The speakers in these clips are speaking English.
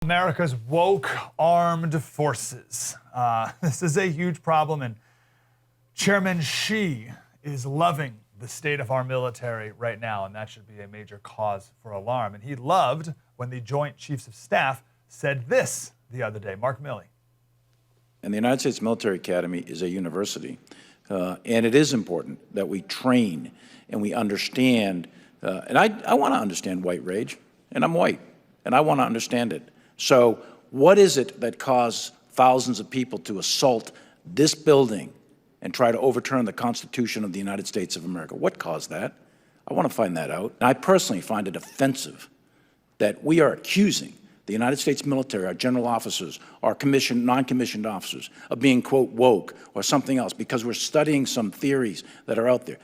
America's woke armed forces. This is a huge problem, and Chairman Xi is loving the state of our military right now, and that should be a major cause for alarm. And he loved when the Joint Chiefs of Staff said this the other day. Mark Milley. And the United States Military Academy is a university, and it is important that we train and we understand, and I want to understand white rage, and I'm white, and I want to understand it. So what is it that caused thousands of people to assault this building and try to overturn the Constitution of the United States of America? What caused that? I want to find that out. And I personally find it offensive that we are accusing the United States military, our general officers, our commissioned, non-commissioned officers, of being, quote, woke or something else because we're studying some theories that are out there.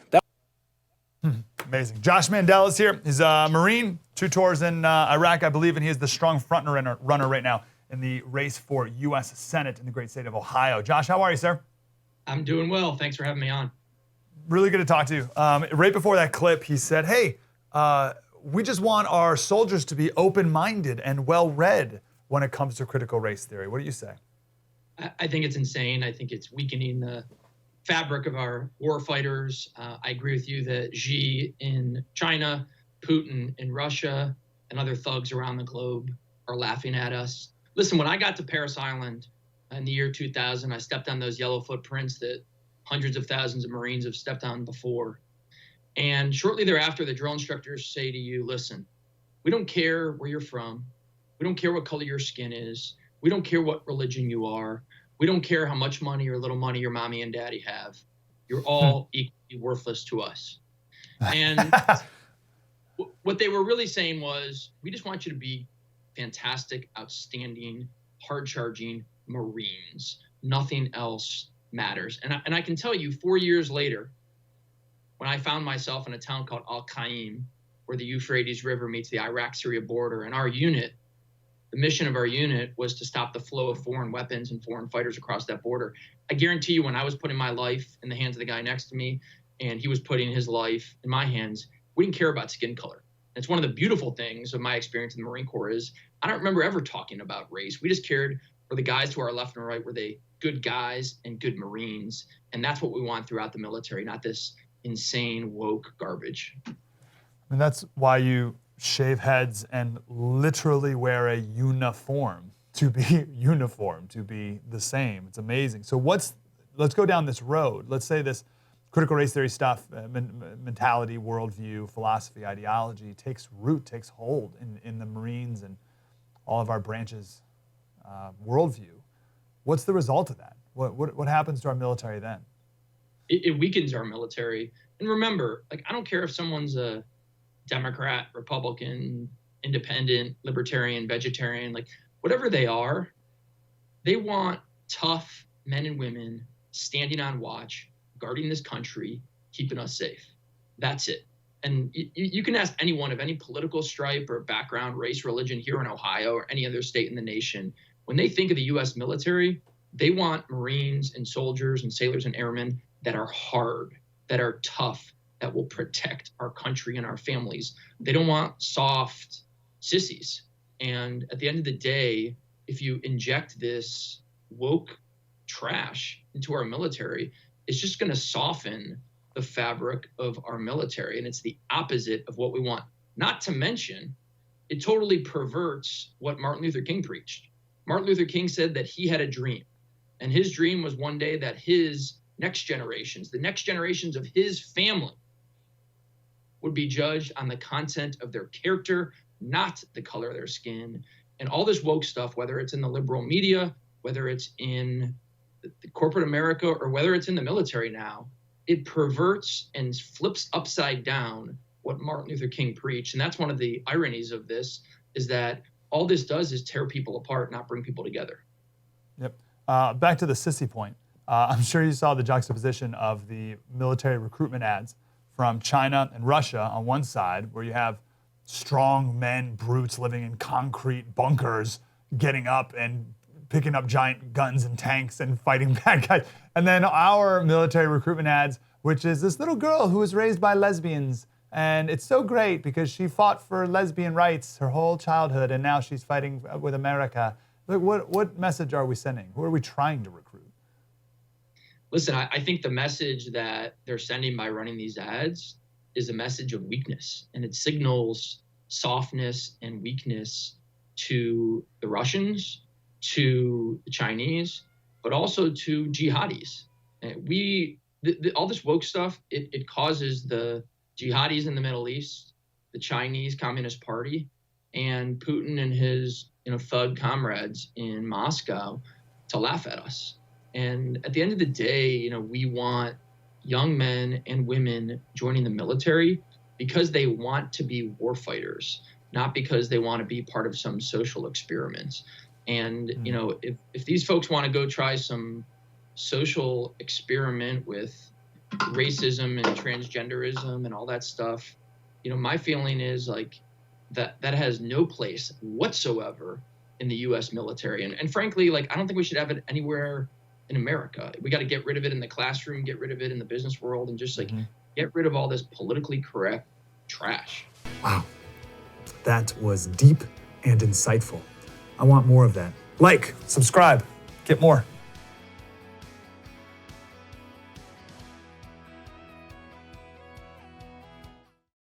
Amazing. Josh Mandel is here. He's a Marine, 2 tours in Iraq, I believe, and he is the strong front runner right now in the race for U.S. Senate in the great state of Ohio. Josh, how are you, sir? I'm doing well. Thanks for having me on. Really good to talk to you. Right before that clip, he said, hey, we just want our soldiers to be open-minded and well-read when it comes to critical race theory. What do you say? I think it's insane. I think it's weakening the fabric of our war fighters. I agree with you that Xi in China, Putin in Russia, and other thugs around the globe are laughing at us. Listen, when I got to Parris Island in the year 2000, I stepped on those yellow footprints that hundreds of thousands of Marines have stepped on before. And shortly thereafter, the drill instructors say to you, listen, we don't care where you're from. We don't care what color your skin is. We don't care what religion you are. We don't care how much money or little money your mommy and daddy have. You're all equally worthless to us. And what they were really saying was, we just want you to be fantastic, outstanding, hard-charging Marines. Nothing else matters. And I can tell you, 4 years later, when I found myself in a town called Al-Qaim, where the Euphrates River meets the Iraq-Syria border, and our unit, the mission of our unit was to stop the flow of foreign weapons and foreign fighters across that border. I guarantee you, when I was putting my life in the hands of the guy next to me, and he was putting his life in my hands, we didn't care about skin color. It's one of the beautiful things of my experience in the Marine Corps is I don't remember ever talking about race. We just cared for the guys to our left and right. Were they good guys and good Marines? And that's what we want throughout the military, not this insane woke garbage. And that's why you shave heads and literally wear a uniform to be uniform, to be the same. It's amazing. So let's go down this road. Let's say this critical race theory stuff, mentality, worldview, philosophy, ideology takes root, takes hold in the Marines and all of our branches' worldview. What's the result of that? What happens to our military then? It weakens our military. And remember, I don't care if someone's a Democrat, Republican, independent, libertarian, vegetarian, whatever they are, they want tough men and women standing on watch, guarding this country, keeping us safe. That's it. And you can ask anyone of any political stripe or background, race, religion here in Ohio or any other state in the nation, when they think of the U.S. military, they want Marines and soldiers and sailors and airmen that are hard, that are tough, that will protect our country and our families. They don't want soft sissies. And at the end of the day, if you inject this woke trash into our military, it's just going to soften the fabric of our military. And it's the opposite of what we want. Not to mention, it totally perverts what Martin Luther King preached. Martin Luther King said that he had a dream. And his dream was one day that his next generations, the next generations of his family, would be judged on the content of their character, not the color of their skin. And all this woke stuff, whether it's in the liberal media, whether it's in the corporate America, or whether it's in the military now, it perverts and flips upside down what Martin Luther King preached. And that's one of the ironies of this, is that all this does is tear people apart, not bring people together. Yep. Back to the sissy point. I'm sure you saw the juxtaposition of the military recruitment ads from China and Russia on one side, where you have strong men, brutes living in concrete bunkers, getting up and picking up giant guns and tanks and fighting bad guys. And then our military recruitment ads, which is this little girl who was raised by lesbians And it's so great because she fought for lesbian rights her whole childhood, and now she's fighting with America. Look, what message are we sending? Who are we trying to recruit? Listen, I think the message that they're sending by running these ads is a message of weakness, and it signals softness and weakness to the Russians, to the Chinese, but also to jihadis. And all this woke stuff, it causes the jihadis in the Middle East, the Chinese Communist Party, and Putin and his thug comrades in Moscow to laugh at us. And at the end of the day, we want young men and women joining the military because they want to be warfighters, not because they want to be part of some social experiment. And, if these folks want to go try some social experiment with racism and transgenderism and all that stuff, my feeling is like that has no place whatsoever in the U.S. military. And frankly, like, I don't think we should have it anywhere in America. We got to get rid of it in the classroom, get rid of it in the business world, and just get rid of all this politically correct trash. Wow. That was deep and insightful. I want more of that. Like, subscribe, get more.